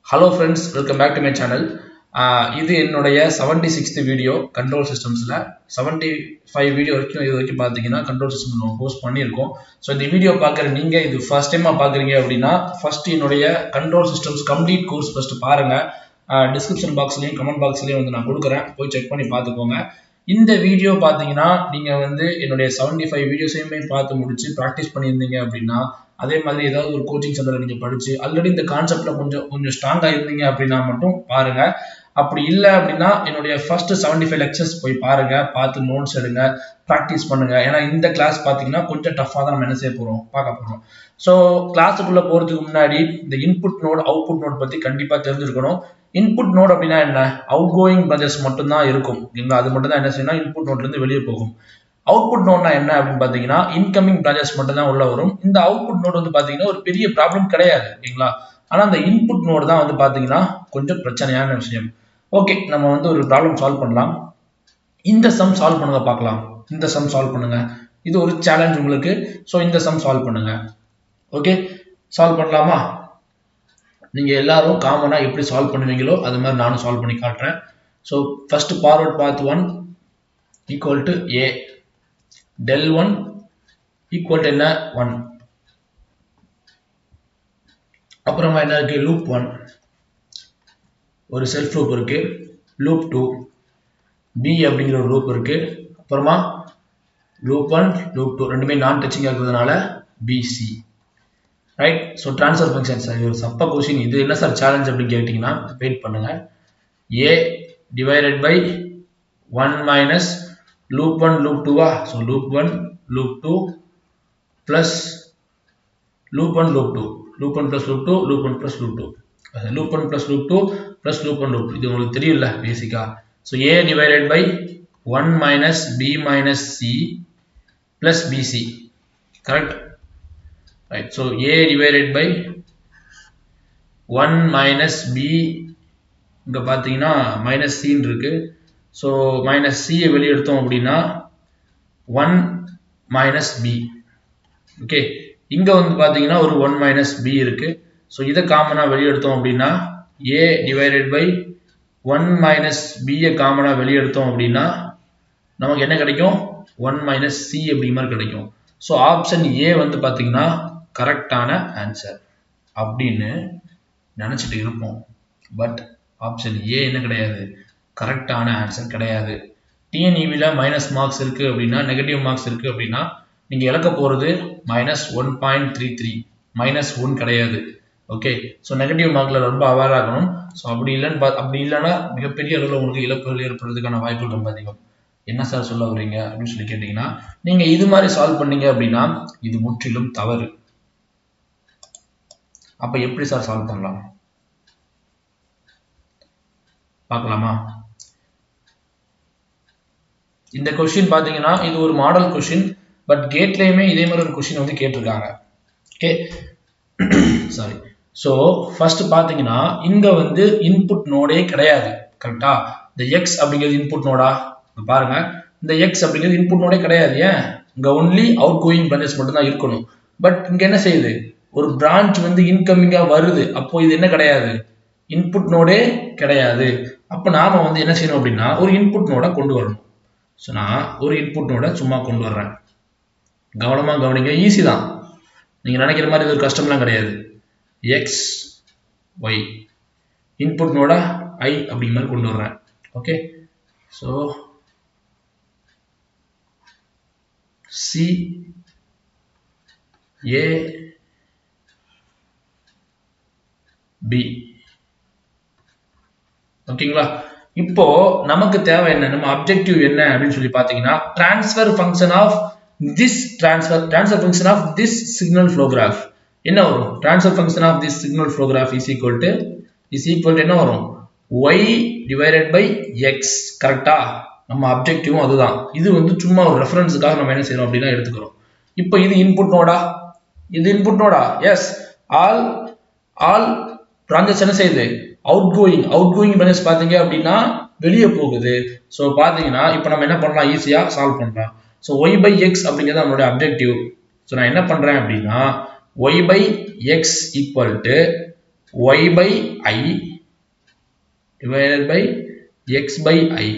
Hello friends, welcome back to my channel. இது என்னுடைய 76th video control சிஸ்டம்ஸில் 75 video வரைக்கும் இது வரைக்கும் பார்த்தீங்கன்னா கண்ட்ரோல் சிஸ்டம் நம்ம போஸ்ட் பண்ணியிருக்கோம். ஸோ இந்த வீடியோ பார்க்குற நீங்கள் இது ஃபர்ஸ்ட் டைமாக பார்க்குறீங்க அப்படின்னா ஃபர்ஸ்ட் என்னுடைய control systems complete course first பாருங்கள். டிஸ்கிரிப்ஷன் பாக்ஸ்லையும் கமெண்ட் பாக்ஸ்லையும் வந்து நான் கொடுக்குறேன், போய் செக் பண்ணி பார்த்துக்கோங்க. இந்த வீடியோ பார்த்தீங்கன்னா நீங்கள் வந்து என்னுடைய 75 வீடியோஸையுமே பார்த்து முடிச்சு ப்ராக்டிஸ் பண்ணியிருந்தீங்க அப்படின்னா, அதே மாதிரி ஏதாவது ஒரு கோச்சிங் சென்டரில் நீங்கள் படித்து ஆல்ரெடி இந்த கான்செப்டில் கொஞ்சம் ஸ்ட்ராங்காக இருந்தீங்க அப்படின்னா மட்டும் பாருங்கள். அப்படி இல்லை அப்படின்னா என்னுடைய ஃபர்ஸ்ட் 75 லெக்சர்ஸ் போய் பாருங்கள், பார்த்து நோட்ஸ் எடுங்க, ப்ராக்டிஸ் பண்ணுங்கள். ஏன்னா இந்த கிளாஸ் பார்த்தீங்கன்னா கொஞ்சம் டஃப்பாக தான் நம்ம என்ன செய்ய போகிறோம், பார்க்க போகிறோம். ஸோ கிளாஸுக்குள்ளே போகிறதுக்கு முன்னாடி இந்த இன்புட் நோட் அவுட்புட் நோட் பற்றி கண்டிப்பாக தெரிஞ்சிருக்கணும். இன்புட் நோட் அப்படின்னா என்ன, அவுட் கோயிங் ப்ராசஸ் மட்டும்தான் இருக்கும் இல்லைங்களா, அது மட்டும் தான் என்ன செய்யணும், இன்புட் நோட்லேருந்து வெளியே போகும். அவுட்புட் நோட்னா என்ன அப்படின்னு பார்த்தீங்கன்னா இன்கமிங் பிரான்ச்சஸ் மட்டும் தான் உள்ள வரும். இந்த அவுட்புட் நோட் வந்து பார்த்தீங்கன்னா ஒரு பெரிய ப்ராப்ளம் கிடையாது இல்லைங்களா, ஆனால் அந்த இன்புட் நோட் தான் வந்து பார்த்தீங்கன்னா கொஞ்சம் பிரச்சனையான விஷயம். ஓகே, நம்ம வந்து ஒரு ப்ராப்ளம் சால்வ் பண்ணலாம். இந்த சம் சால்வ் பண்ணுங்க பார்க்கலாம். இந்த சம் சால்வ் பண்ணுங்க, இது ஒரு சேலஞ்ச் உங்களுக்கு. ஸோ இந்த சம் சால்வ் பண்ணுங்க. ஓகே, சால்வ் பண்ணலாமா? நீங்க எல்லாரும் காமனா எப்படி சால்வ் பண்ணுவீங்களோ அது மாதிரி நானும் சால்வ் பண்ணி காட்டுறேன். So first forward path 1 equal to a, del 1 equal to என்ன 1, அப்புறமா என்ன இருக்கு லூப் 1, ஒரு செல்ஃப் லூப் இருக்கு, லூப் 2 b அப்படிங்கிற ஒரு லூப் இருக்கு, அப்புறமா லூப் 1 லூப் 2 ரெண்டுமே நான் டச்சிங்காக இருக்கிறதுனால bc. Right. So transfer function sir, இது ஒரு சப்ப கொஸ்டின். இது என்ன சார் சேலஞ்ச் அப்படின்னு கேட்டிங்கன்னா வெயிட் பண்ணுங்க. a divided by 1 minus loop 1 loop 2வா, so loop 1 loop 2 plus loop 1 loop 2, loop 1 plus loop 2, loop 1 plus loop 2, loop 1 plus loop 2 plus loop 1 loop 2. இது உங்களுக்கு தெரியும்ல பேசிக்கா. So a divided by 1 minus b minus c plus bc, correct? Right. So a divided by 1 minus b, இங்க பார்த்தீங்கன்னா minus c இருக்கு. So minus c வெளியே எடுத்தோம் அப்படின்னா 1 minus b. ஓகே, இங்க வந்து பாத்தீங்கன்னா ஒரு 1 மைனஸ் பி இருக்கு. ஸோ இதை காமனா வெளியே எடுத்தோம் அப்படின்னா a டிவைடட் பை 1 மைனஸ் பியை காமனா வெளியே எடுத்தோம் அப்படின்னா நமக்கு என்ன கிடைக்கும், 1 மைனஸ் சி அப்படிங்கிற மாதிரி கிடைக்கும். ஸோ ஆப்ஷன் ஏ வந்து பாத்தீங்கன்னா கரெக்டான ஆன்சர் அப்படின்னு நினைச்சிட்டு இருப்போம். பட் ஆப்ஷன் ஏ என்ன கிடையாது, கரெக்டான ஆன்சர் கிடையாது. டிஎன்இவில மைனஸ் மார்க்ஸ் இருக்கு அப்படின்னா, நெகட்டிவ் மார்க்ஸ் இருக்கு அப்படின்னா நீங்க இழக்க போறது -1.33, -1 கிடையாது. ஓகே, ஸோ நெகட்டிவ் மார்க்ல ரொம்ப அவேர் ஆகணும். ஸோ அப்படி இல்லைன்னா மிகப்பெரிய அளவில் உங்களுக்கு இழப்புகள் ஏற்படுறதுக்கான வாய்ப்புகள் ரொம்ப அதிகம். என்ன சார் சொல்ல வரீங்க அப்படின்னு சொல்லி கேட்டீங்கன்னா, நீங்க இது மாதிரி சால்வ் பண்ணீங்க அப்படின்னா இது முற்றிலும் தவறு. அப்ப எப்படி சார் சால்வ் பண்ணலாம் பார்க்கலாமா? இந்த கொஸ்டின் பாத்தீங்கன்னா இது ஒரு மாடல் கொஸ்டின், பட் கேட்லயுமே இதே மாதிரி ஒரு கொஸ்டின் வந்து கேட்டிருக்காங்க. Okay, sorry. ஸோ ஃபர்ஸ்ட் பாத்தீங்கன்னா இங்க வந்து இன்புட் நோடே கிடையாது, கரெக்டா? இந்த எக்ஸ் அப்படிங்கிறது இன்புட் நோடா, பாருங்க இந்த எக்ஸ் அப்படிங்கிறது இன்புட் நோடே கிடையாது. ஏன், இங்க ஒன்லி அவுட் கோயிங் பிரான்ச்சஸ் மட்டும் தான் இருக்கணும். பட் இங்க என்ன செய்யுது, ஒரு பிரான்ச் வந்து இன்கமிங்கா வருது, அப்போ இது என்ன கிடையாது, இன்புட் நோடே கிடையாது. அப்ப நாம வந்து என்ன செய்யணும் அப்படின்னா ஒரு இன்புட் நோட கொண்டு வரணும். ஸோ நான் ஒரு இன்புட் நோட சும்மா கொண்டு வர்றேன். கவனமா கவனிங்க, ஈஸி தான், நீங்க நினைக்கிற மாதிரி இது ஒரு கஷ்டம்லாம் கிடையாது. X y input node I அப்படிங்கிற மாதிரி கொண்டு வர்றேன். Okay, so C A B. ஓகேங்களா? இப்போ நமக்கு தேவை என்ன, நம்ம அப்ஜெக்டிவ் என்ன அப்படின்னு சொல்லி பாத்தீங்கன்னா transfer function of this transfer function of this signal flow graph என்ன வரும், transfer function of this signal flow graph is equal to என்ன வரும், y டிவைடட் பை எக்ஸ். கரெக்டா? நம்ம அப்ஜெக்டிவும் அதுதான். இது வந்து சும்மா ஒரு ரெஃபரன்ஸுக்காக நம்ம என்ன செய்யறோம் அப்படின்னா எடுத்துக்கிறோம். இப்போ இது இன்புட் நோடா, இது இன்புட் நோடா, எஸ். ஆல் பிரான்ச்சஸ் என்ன செய்யுது, அவுட் கோயிங் பிரான்ச்சஸ் பாத்தீங்க அப்படின்னா வெளியே போகுது. ஸோ பாத்தீங்கன்னா இப்போ நம்ம என்ன பண்ணலாம், ஈஸியா சால்வ் பண்ணலாம். ஸோ y பை எக்ஸ் அப்படிங்கிறது நம்மளுடைய அப்ஜெக்டிவ். ஸோ நான் என்ன பண்றேன் அப்படின்னா y by x equal to y by I divided by x by I.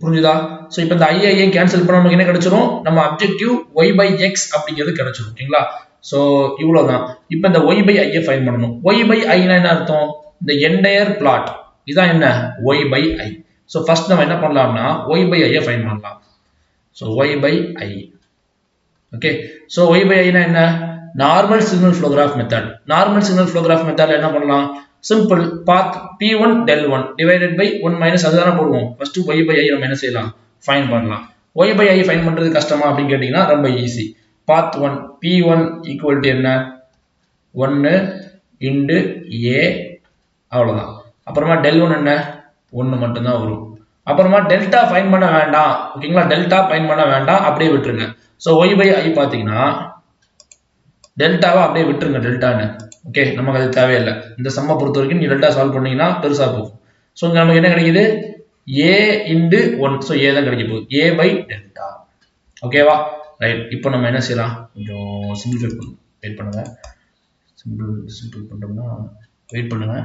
புரிஞ்சுதா? சோ இப்போ இந்த I ஐ கேன்சல் பண்ணா நமக்கு என்ன கிடைச்சிரும்? நம்ம அப்ஜெக்டிவ் y by x அப்படிங்கிறது கிடைச்சிரும். ஓகேங்களா? சோ இவ்வளவுதான். இப்போ இந்த y by I I find பண்ணனும். y by I னா என்ன அர்த்தம்? இந்த என்டையர் பிளாட். இதான் என்ன? y by I. So first நம்ம என்ன பண்ணலாம்னா y by I I find பண்ணலாம். So y by I. Okay. So y by I னா என்ன? Normal signal flow graph method. Normal signal flow graph மெத்தட்ல என்ன பண்ணலாம்? Simple path p1 del 1 divided by 1 minus அதுதானே போடுவோம். ஃபர்ஸ்ட் y by I நம்ம என்ன செய்யலாம்? ஃபைண்ட் பண்ணலாம். y by I ஃபைண்ட் பண்றது கஷ்டமா அப்படின்னு கேட்டிங்கன்னா ரொம்ப easy. Path 1 p1 equal to என்ன? 1 into a அவ்வளவுதான். அப்புறமா del 1 என்ன? 1 மட்டும் தான் வரும். அப்புறமா டெல்டா ஃபைண்ட் பண்ண வேண்டாம். ஓகேங்களா? டெல்டா ஃபைண்ட் பண்ண வேண்டாம். அப்படியே விட்டுருங்க. சோ y by I பாத்தீங்கன்னா டெல்டாவை அப்படியே விட்டுருங்க டெல்டான்னு. ஓகே, நமக்கு அது தேவையில்லை. இந்த சம்மை பொறுத்த வரைக்கும் நீ டெல்டா சால்வ் பண்ணீங்கன்னா பெருசா போகும். ஸோ இங்க நமக்கு என்ன கிடைக்குது? a into 1. ஸோ a தான் கிடைக்க போகுது. a by delta. ஓகேவா? ரைட். இப்போ நம்ம என்ன செய்யலாம்? கொஞ்சம் சிம்பிளிஃபை பண்ணுங்க. வெயிட் பண்ணுங்க. சிம்பிள் பண்ணோம்னா வெயிட் பண்ணுங்க.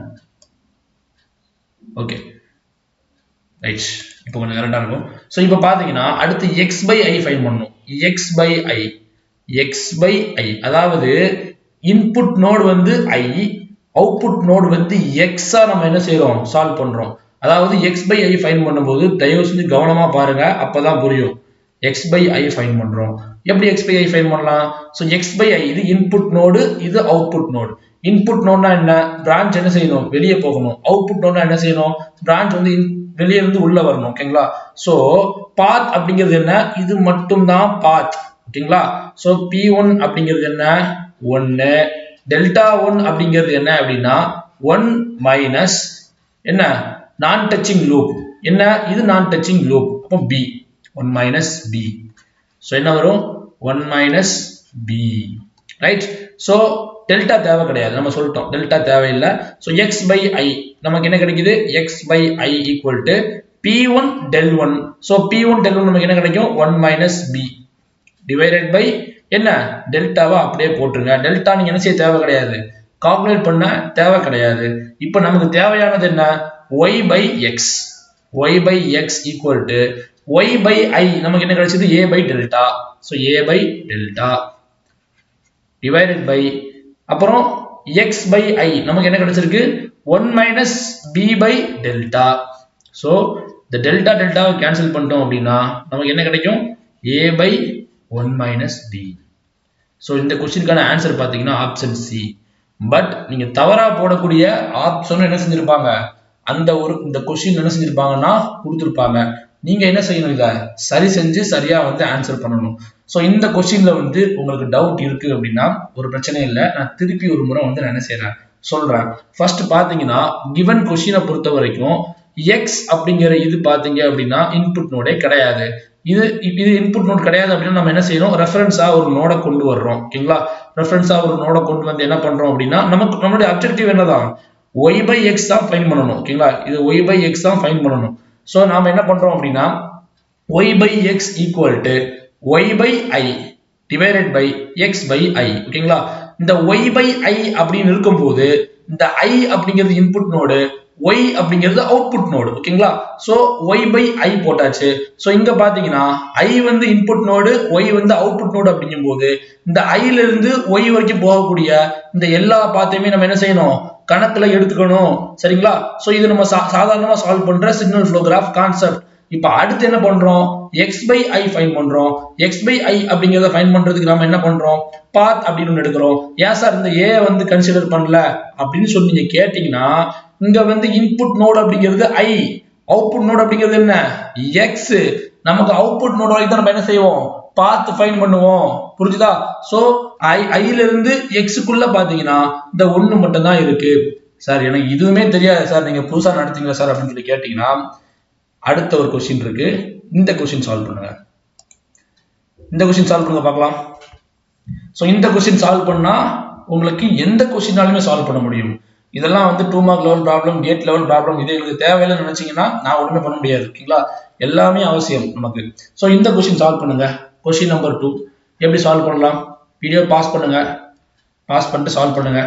Okay right. இப்போ கொஞ்சம் கரெக்டாக இருக்கும். ஸோ இப்போ பார்த்தீங்கன்னா அடுத்து x by I ஃபைண்ட் பண்ணணும். x by I அதாவது இன்புட் நோட் வந்து I, அவுட்புட் நோட் வந்து x ஆ நம்ம என்ன செய்றோம்? சால்வ் பண்றோம். அதாவது x by I ஃபைண்ட் பண்ணும்போது தயவு செஞ்சு கவனமா பாருங்க, அப்பதான் புரியும். x by I ஃபைண்ட் பண்றோம். எப்படி x by I ஃபைண்ட் பண்ணலாம்? சோ x by I இது இன்புட் நோடு, இது அவுட்புட் நோடு. இன்புட் நோட்னா என்ன? பிரான்ச் என்ன செய்யணும்? வெளியே போகணும். அவுட்புட் நோட்னா என்ன செய்யணும்? பிரான்ச் வந்து வெளியே இருந்து உள்ள வரணும். ஓகேங்களா? சோ பாத் அப்படிங்கிறது என்ன? இது மட்டும் தான் பாத். ஓகேங்களா? சோ p1 அப்படிங்கிறது என்ன? 1. டெல்டா 1 அப்படிங்கிறது என்ன அப்படின்னா 1 மைனஸ் என்ன? நான் டச்சிங் லூப். என்ன? இது நான் டச்சிங் லூப். அப்போ b 1 மைனஸ் b. சோ என்ன வரும்? 1 minus b. Right. So delta தேவை கிடையாது, நம்ம சொல்லிட்டோம். டெல்டா தேவையில்லை. சோ x by I நமக்கு என்ன கிடைக்குது? x by I equal to p1 del 1. So p1 del 1 நமக்கு என்ன கிடைக்கும்? 1 மைனஸ் b divided by என்ன? டெல்டாவை அப்படியே போட்டுருங்க. டெல்டா நீங்க என்ன செய்ய தேவை கிடையாது, கால்குலேட் பண்ண தேவை கிடையாது. இப்போ நமக்கு தேவையானது என்ன? y by x. y by x equal to y by I நமக்கு என்ன கிடைச்சது? a by delta. So a by delta divided by அப்புறம் x by I நமக்கு என்ன கிடைச்சிருக்கு? 1 minus b by delta. So இந்த டெல்டா டெல்டாவை கேன்சல் பண்ணிட்டோம் அப்படின்னா நமக்கு என்ன கிடைக்கும்? a by 1 minus b. So இந்த क्वेश्चनக்கான ஆன்சர் பாத்தீங்கன்னா ஆப்ஷன் சி. பட் நீங்க தவறா போடக்கூடிய ஆப்ஷன் என்ன செஞ்சிருப்பாங்க? அந்த ஒரு இந்த क्वेश्चन என்ன செஞ்சிருப்பாங்கன்னா கொடுத்திருப்பாங்க. நீங்க என்ன செய்யணும்? இத சரி செஞ்சு சரியா வந்து ஆன்சர் பண்ணணும். சோ இந்த क्वेश्चनல வந்து உங்களுக்கு டவுட் இருக்கு அப்படின்னா ஒரு பிரச்சனை இல்லை. நான் திருப்பி ஒரு முறை வந்து நான் என்ன செய்றேன்? சொல்றேன். ஃபர்ஸ்ட் பாத்தீங்கன்னா given क्वेश्चனை பொறுத்த வரைக்கும் x அப்படிங்கிற இது பாத்தீங்க அப்படின்னா இன்புட் நோடே கிடையாது. இது இன்புட் நோட் கிடையாது அப்படின்னா நம்ம என்ன செய்யணும்? ரெஃபரன்ஸா ஒரு நோட கொண்டு வர்றோம். ஓகேங்களா? ரெஃபரன்ஸா ஒரு நோட கொண்டு வந்து என்ன பண்றோம் அப்படின்னா நமக்கு நம்மளுடைய அப்ஜெக்டிவ் என்னதான்? y by x தான் ஃபைண்ட் பண்ணணும். ஓகேங்களா? இது y by x தான் ஃபைண்ட் பண்ணணும். சோ நாம என்ன பண்றோம் அப்படின்னா y by x equal to y by I divided by x by I. ஓகேங்களா? இந்த y by I அப்படின்னு இருக்கும்போது இந்த I அப்படிங்கிறது இன்புட் நோடு, y அப்படிங்கிறது அவுட்புட் நோடு. ஓகேங்களா? சோ y by I போட்டாச்சு. சோ இங்க பாத்தீங்கன்னா I வந்து இன்புட் நோடு, y வந்து அவுட்புட் நோடு அப்படிங்கும்போது இந்த I ல இருந்து y வரைக்கும் போகக்கூடிய இந்த எல்லா பாத்தையுமே நம்ம என்ன செய்யணும்? கணக்குல எடுத்துக்கணும். சரிங்களா? சோ இது நம்ம சாதாரணமா சால்வ் பண்ற சிக்னல் ஃப்ளோ கிராஃப் கான்செப்ட். இப்போ அடுத்து என்ன பண்றோம்? x by I ஃபைண்ட் பண்றோம். x by I அப்படிங்கறத ஃபைண்ட் பண்றதுக்கு நாம என்ன பண்றோம்? பாத் அப்படின்னு ஒன்னு எடுக்கிறோம். ஏன் சார் இந்த a வந்து கன்சிடர் பண்ணல அப்படின்னு சொல்லி நீங்க கேட்டீங்கன்னா இங்க வந்து இன்புட் நோட் அப்படிங்கிறது I, அவுட்புட் நோட் அப்படிங்கிறது என்ன? x. நமக்கு அவுட்புட் நோட் வரைக்கும் நம்ம என்ன செய்வோம்? பாத் ஃபைண்ட் பண்ணுவோம். புரிஞ்சுதா? சோ I ல இருந்து x க்குள்ள பாத்தீங்கன்னா இந்த 1 மட்டும் தான் இருக்கு. சார் எனக்கு இதுவுமே தெரியாது சார், நீங்க புதுசா நடத்தீங்களா சார் அப்படின்னு சொல்லி கேட்டீங்கன்னா அடுத்த ஒரு क्वेश्चन இருக்கு. இந்த क्वेश्चन சால்வ் பண்ணுங்க. இந்த क्वेश्चन சால்வ் பண்ணுங்க பார்க்கலாம். சோ இந்த क्वेश्चन சால்வ் பண்ணா உங்களுக்கு எந்த क्वेश्चनனாலுமே சால்வ் பண்ண முடியும். இதெல்லாம் வந்து 2 mark level problem, GATE level problem, இது எனக்கு தேவையில்லைன்னு நினைச்சீங்கன்னா நான் ஒண்ணுமே பண்ண முடியாது. ஓகேங்களா? எல்லாமே அவசியம் நமக்கு. சோ இந்த क्वेश्चन சால்வ் பண்ணுங்க. क्वेश्चन நம்பர் 2 எப்படி சால்வ் பண்ணலாம்? வீடியோ பாஸ் பண்ணுங்க. பாஸ் பண்ணிட்டு சால்வ் பண்ணுங்க.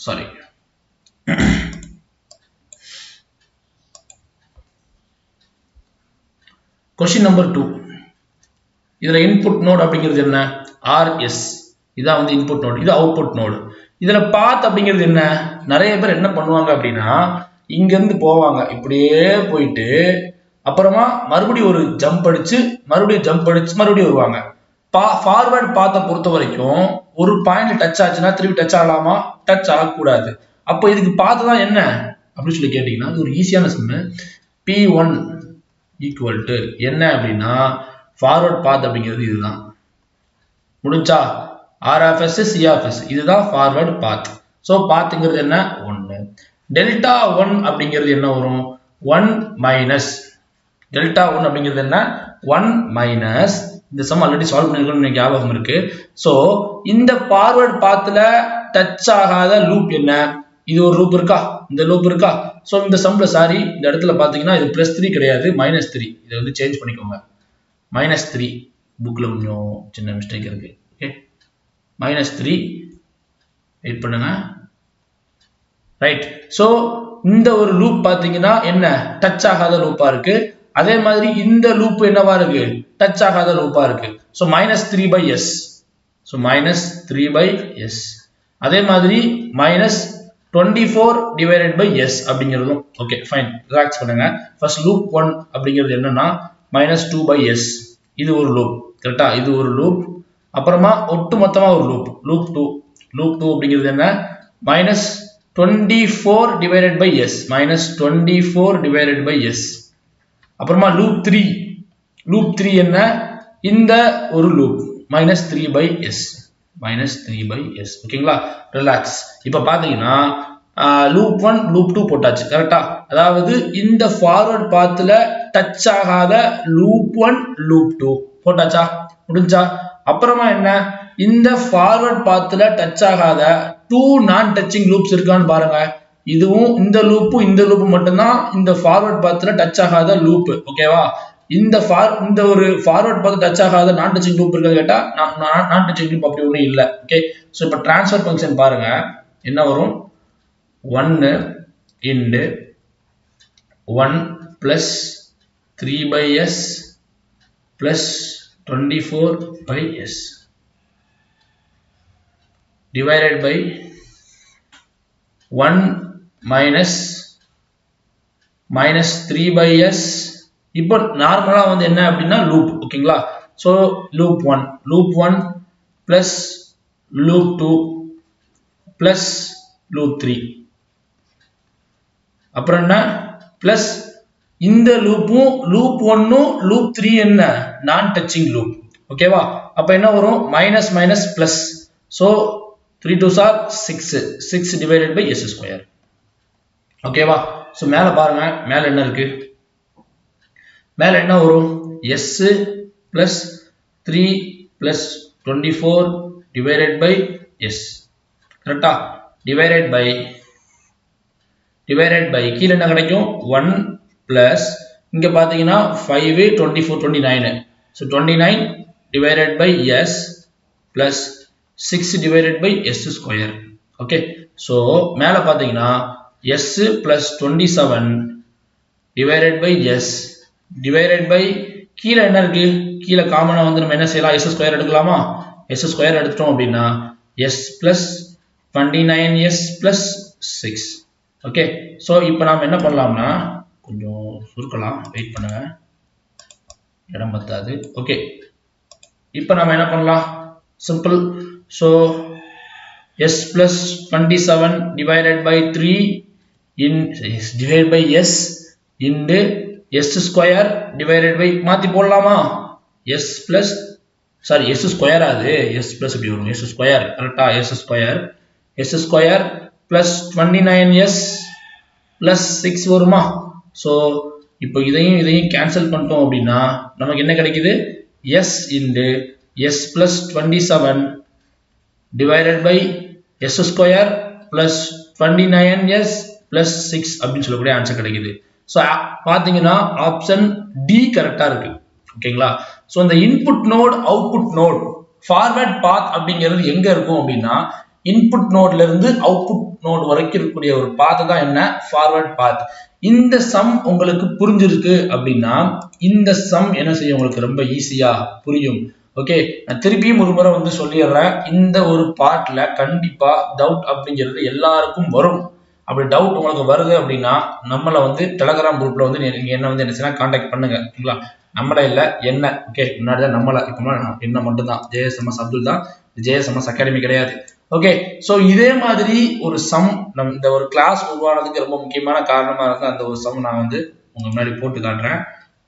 Sorry question number 2. இதுல இன்புட் நோட் அப்படிங்கிறது என்ன? ஆர்எஸ். இதான் வந்து இன்புட் நோட், இது அவுட்புட் நோடு. இதுல பாத் அப்படிங்கிறது என்ன? நிறைய பேர் என்ன பண்ணுவாங்க அப்படின்னா, இங்க இருந்து போவாங்க, இப்படியே போயிட்டு அப்புறமா மறுபடியும் ஒரு ஜம்ப் அடிச்சு மறுபடியும் வருவாங்க. ஃபார்வர்ட் பாத்தை பொறுத்த வரைக்கும் ஒரு பாயிண்ட்ல டச் ஆச்சுன்னா திருப்பி டச் ஆகலாமா? டச் ஆகக்கூடாது. அப்போ இதுக்கு பாத்து தான் என்ன அப்படின்னு சொல்லி கேட்டீங்கன்னா, இது ஒரு ஈஸியான சம். P1 ஈக்குவல் டு என்ன அப்படின்னா, ஃபார்வர்ட் பாத் அப்படிங்கிறது இதுதான். முடிஞ்சா R of S C of S இதுதான் ஃபார்வர்ட் பாத். ஸோ பாத்துங்கிறது என்ன? 1. டெல்டா 1 அப்படிங்கிறது என்ன வரும்? 1 மைனஸ் டெல்டா 1 அப்படிங்கிறது என்ன? 1 மைனஸ் இந்த சம் ஆல்ரெடி சால்வ் பண்ணிருக்கோம்னு ஞாபகம் இருக்கு. ஸோ இந்த ஃபார்வர்ட் பாத்துல டச் ஆகாத லூப் என்ன? இது ஒரு லூப் இருக்கா? இந்த லூப் இருக்கா? ஸோ இந்த சம்ல சாரி இந்த இடத்துல பாத்தீங்கன்னா இது +3 கிடையாது, -3. இதை வந்து சேஞ்ச் பண்ணிக்கோங்க. -3 புக்ல கொஞ்சம் சின்ன மிஸ்டேக் இருக்கு. ஓகே, -3 வெயிட் பண்ணுங்க. ரைட். ஸோ இந்த ஒரு லூப் பாத்தீங்கன்னா என்ன? டச் ஆகாத லூப்பா இருக்கு. அதே மாதிரி இந்த லூப் என்னவா இருக்கு? டச் ஆகாத லூப்பா இருக்கு. So -3/s. So -3/s. அதே மாதிரி -24/s அப்படிங்கிறதும். ஓகே ஃபைன், ரிலாக்ஸ் பண்ணுங்க. ஃபர்ஸ்ட் லூப் 1 அப்படிங்கிறது என்னன்னா -2/s. இது ஒரு லூப், கரெக்டா? இது ஒரு லூப். அப்புறமா ஒட்டு மொத்தமா ஒரு லூப், லூப் 2 அப்படிங்கிறது என்ன? -24/s. -24/s. அப்புறமா லூப் 3 என்ன? இந்த ஒரு லூப் -3/s. ஓகேங்களா? ரிலாக்ஸ். இப்ப பாத்தீங்கன்னா லூப் 1 லூப் 2 போட்டாச்சு, கரெக்டா? அதாவது இந்த ஃபார்வர்ட் பாத்துல டச் ஆகாத லூப் 1 லூப் 2 போட்டாச்சா? முடிஞ்சா? அப்புறமா என்ன? இந்த ஃபார்வர்ட் பாத்துல டச் ஆகாத 2 நான் டச்சிங் லூப்ஸ் இருக்கான்னு பாருங்க. இதுவும் இந்த லூப் மட்டும்தான் இந்த ஃபார்வர்ட் பாத்துல டச் ஆகாத லூப். ஓகேவா? இந்த ஒரு ஃபார்வர்ட் பாத் டச் ஆகாத நான் டச்சிங் லூப் இருக்கா கேட்டா நான் டச்சிங் லூப் அப்படி ஒன்றும் இல்லை. ஓகே, ஸோ இப்போ டிரான்ஸ்ஃபர் ஃபங்க்ஷன் பாருங்க என்ன வரும்? 1 into 1 plus 3/s plus 24/s divided by 1 minus 3/s. இப்போ நார்மலா வந்து என்ன அப்படின்னா லூப். ஓகேங்களா? So loop 1 plus loop 2 plus loop 3. அப்புறம் என்ன? பிளஸ் இந்த லூப்பும் லூப் 1 லூப் 3 என்ன? நான் டச்சிங் லூப். ஓகேவா? அப்ப என்ன வரும்? Minus minus plus. So 3 2s are 6 divided by s square. ஓகேவா? ஸோ மேல பாருங்க, மேல என்ன இருக்கு? மேல என்ன வரும்? s plus 3 plus 24 divided by s. கரெக்டா? divided by கீழ என்ன கிடைக்கும்? 1 plus இங்க பாத்தீங்கன்னா 5 24 29. So 29 divided by s plus 6 divided by s square. Okay, so மேல பாத்தீங்கன்னா s plus 27 divided by s divided by கீழ என்ன இருக்கு? கீழ காமனா வந்து நம்ம என்ன செய்யலாம்? s square எடுக்கலாமா? s square எடுத்துட்டோம் அப்படின்னா s plus 29s plus 6. Okay, so இப்போ நாம என்ன பண்ணலாம்னா கொஞ்சம் சுருக்கலாம், வெயிட் பண்ணுங்க, இடம் பத்தாது. ஓகே, இப்போ நாம என்ன பண்ணலாம்? Simple. So s plus 27 divided by 3 in divided by s into s square divided by மாத்தி போடலாமா? s plus sorry s square ஆது s plus இப்படி வரும், s square கரெக்ட்டா? s square plus 29s plus 6 வருமா? சோ இப்போ இதையும் கேன்சல் பண்ணிட்டோம் அப்படின்னா நமக்கு என்ன கிடைக்குது? s into s plus 27 divided by s square plus 29s plus 6 அப்படின்னு சொல்லக்கூடிய ஆன்சர் கிடைக்குது. சோ பாத்தீங்கன்னா ஆப்ஷன் டி கரெக்டா இருக்கு. ஓகேங்களா? சோ இந்த input node output node forward path அப்படிங்கிறது எங்க இருக்கும் அப்படின்னா இன்புட் நோட்ல இருந்து அவுட்புட் நோட் வரைக்கும் இருக்கக்கூடிய ஒரு பாத் தான் என்ன, ஃபார்வர்ட் பாத். இந்த சம் உங்களுக்கு புரிஞ்சிருக்கு அப்படின்னா இந்த சம் என்ன செய்யும், உங்களுக்கு ரொம்ப ஈஸியா புரியும். ஓகே, நான் திருப்பியும் ஒரு முறை வந்து சொல்லிடுறேன், இந்த ஒரு பார்ட்ல கண்டிப்பா டவுட் அப்படிங்கிறது எல்லாருக்கும் வரும். அப்படி டவுட் உங்களுக்கு வருது அப்படின்னா நம்மளை வந்து டெலகிராம் குரூப்ல வந்து நீங்க என்ன வந்து என்ன செய்யலாம், கான்டாக்ட் பண்ணுங்க. ஓகேங்களா, நம்மளே இல்லை என்ன, ஓகே முன்னாடி தான் நம்மளை, இப்போ என்ன மட்டும்தான் JSMS அப்துல் தான், JSMS அகாடமி கிடையாது. ஓகே, ஸோ இதே மாதிரி ஒரு சம் இந்த ஒரு கிளாஸ் உருவானதுக்கு ரொம்ப முக்கியமான காரணமா இருக்கு. அந்த ஒரு சம் நான் வந்து உங்க முன்னாடி போட்டு காட்டுறேன்,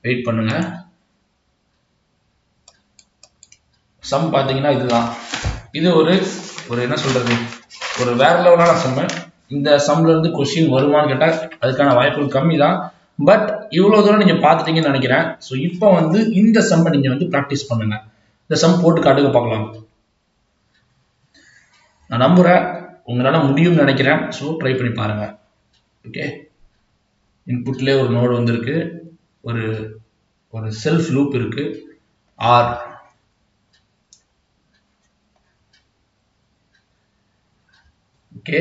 வெயிட் பண்ணுங்க. சம் பார்த்தீங்கன்னா இதுதான். இது ஒரு என்ன சொல்றது, ஒரு வேற லெவலான சம். இந்த சம்ல இருந்து கொஸ்டின் வருமானு கேட்டா அதுக்கான வாய்ப்புகள் கம்மி தான். பட் இவ்வளவு தூரம் நீங்க பார்த்துட்டீங்கன்னு நினைக்கிறேன். ஸோ இப்போ வந்து இந்த சம்மை நீங்க வந்து ப்ராக்டிஸ் பண்ணுங்க. இந்த சம் போட்டு காட்டுங்க பார்க்கலாம். நான் நம்புறேன் உங்களால முடியும்னு நினைக்கிறேன். ஸோ ட்ரை பண்ணி பாருங்க. ஓகே, இன்புட்லேயே ஒரு நோடு வந்திருக்கு, ஒரு செல்ஃப் லூப் இருக்கு, ஆர் ஓகே.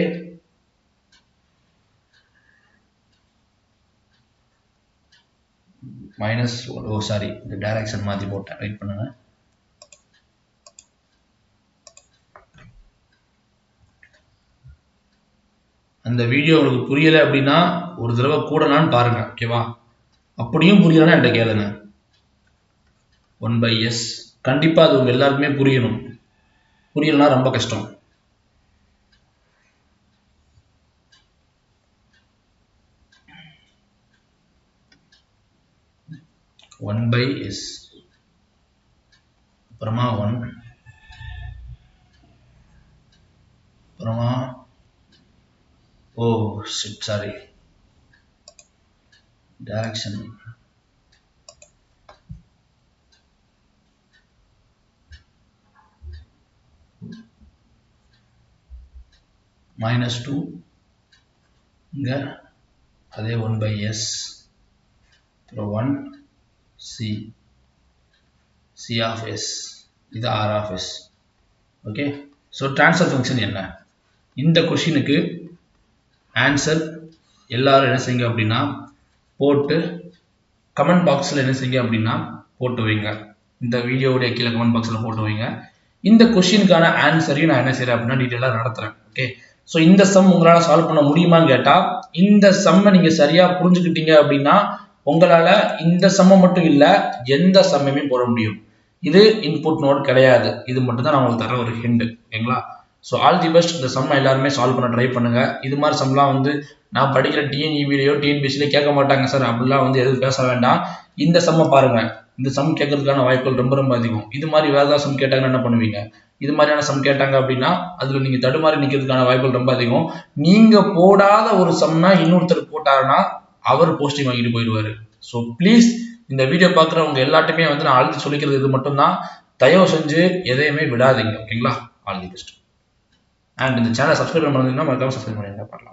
மைனஸ், ஓ சாரி, இந்த டைரக்ஷன் மாற்றி போட்டேன், வெயிட் பண்ணுங்க. அந்த வீடியோ உங்களுக்கு புரியலை அப்படின்னா ஒரு தடவை கூடலான்னு பாருங்க. ஓகேவா, அப்படியும் புரியலன்னா என்கிட்ட கேளுங்க. 1/s கண்டிப்பா அது உங்க எல்லாருக்குமே புரியணும். புரியலன்னா ரொம்ப கஷ்டம். ஒன் பை எஸ், அப்புறமா 1, அப்புறமா ஓ சாரி டைரக்ஷன் -2, இங்க அதே 1/s, அப்புறம் 1 c of s, இது r of s. Okay, so transfer function என்ன, இந்த கொஷினுக்கு ஆன்சர் எல்லாரும் என்ன செய்யுங்க அப்படின்னா போட்டு கமெண்ட் பாக்ஸில் என்ன செய்யுங்க அப்படின்னா போட்டு வைங்க. இந்த வீடியோவுடைய கீழே கமெண்ட் பாக்ஸில் போட்டு வைங்க. இந்த கொஷினுக்கான ஆன்சரையும் நான் என்ன செய்கிறேன் அப்படின்னா டீட்டெயிலாக நடத்துகிறேன். ஓகே, ஸோ இந்த சம் உங்களால் சால்வ் பண்ண முடியுமான்னு கேட்டால் இந்த சம்மை நீங்கள் சரியாக புரிஞ்சுக்கிட்டீங்க அப்படின்னா உங்களால் இந்த சம்மை மட்டும் இல்லை எந்த சம்மையுமே போட முடியும். இது இன்புட் நோட் கிடையாது, இது மட்டும் தான் நான் உங்களுக்கு தர ஒரு ஹிண்ட். ஓகேங்களா, ஸோ ஆல் தி பெஸ்ட். இந்த சம்மை எல்லாருமே சால்வ் பண்ண ட்ரை பண்ணுங்க. இது மாதிரி சம்லாம் வந்து நான் படிக்கிற டிஎன்இபிலையோ டிஎன்பிசிலையோ கேட்க மாட்டாங்க சார், அப்படிலாம் வந்து எதுவும் பேச வேண்டாம். இந்த சம்மை பாருங்க, இந்த சம் கேட்கறதுக்கான வாய்ப்புகள் ரொம்ப ரொம்ப அதிகம். இது மாதிரி வேற ஏதாவது சம் கேட்டாங்கன்னா என்ன பண்ணுவீங்க, இது மாதிரியான சம் கேட்டாங்க அப்படின்னா அதுல நீங்க தடுமாறி நிற்கிறதுக்கான வாய்ப்புகள் ரொம்ப அதிகம். நீங்க போடாத ஒரு சம்னா இன்னொருத்தர் போட்டாருன்னா அவர் போஸ்டிங் வாங்கிட்டு போயிடுவாரு. ஸோ ப்ளீஸ் இந்த வீடியோ பார்க்குறவங்க எல்லாத்தையுமே வந்து நான் அழுத்தி சொல்லிக்கிறது இது மட்டும்தான், தயவு செஞ்சு எதையுமே விடாதீங்க. ஓகேங்களா, ஆல் தி பெஸ்ட். அண்ட் இந்த சேனல் சப்ஸ்கிரைப் பண்ணீங்கன்னா மறக்காம சப்ஸ்கிரைப் பண்ணிடுங்க. பார்க்கலாம்.